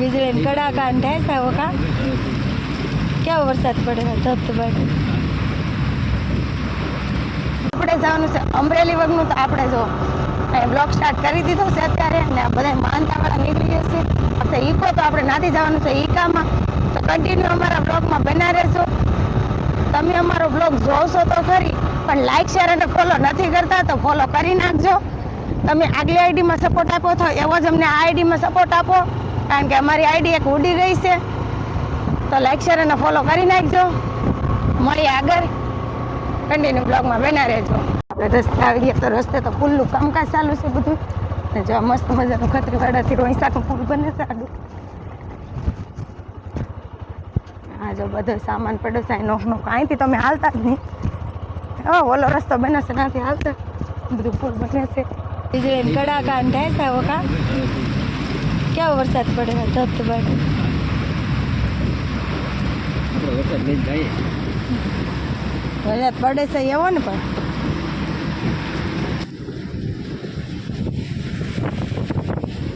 વીજળી કડાકા ને થાય સાવ કા કેવો વરસાદ પડે ધબધબાટ. આપણે જવાનું છે અમરેલી વગનું, તો આપણે જો બ્લોગ સ્ટાર્ટ કરી દીધો છે અત્યારે, ને બધા માનતાવાળા નીકળી જશે. આપણે ઈકો તો આપણે નાથી જવાનું છે ઈકામાં, તો કન્ટિન્યુ અમારા બ્લોગમાં બના રહેશો. તમે અમારો બ્લોગ જોશો તો ખરી, પણ લાઈક શેર અને ફોલો નથી કરતા તો ફોલો કરી નાખજો. તમે આગલી આઈડીમાં સપોર્ટ આપો છો એવો જ અમને આ આઈડીમાં સપોર્ટ આપો, કારણ કે અમારી આઈડી એક ઉડી ગઈ છે. તો લાઈક શેર અને ફોલો કરી નાખજો. મળીએ આગળ, કન્ટિન્યુ બ્લોગમાં બના રહેજો. આપણે રસ્તે આવી ગયા, તો રસ્તે તો પુલનું કામકાજ ચાલુ છે બધું, ને જો મસ્ત મજાનું ખત્રીવાડાથી રોહિસાનું પુલ બને છે આડું. હા જો બધો સામાન પડ્યો છે નોખનો, અહીંથી તમે હાલતા જ નહીં. હા ઓલો રસ્તો બને છે ત્યાંથી હાલતા, બધું પુલ બને છે. વીજળી કડાકા ને થાય સાવ કા કેવો વરસાદ પડે ધબધબાટ. વરસાદ પડે છે એવો ને, પણ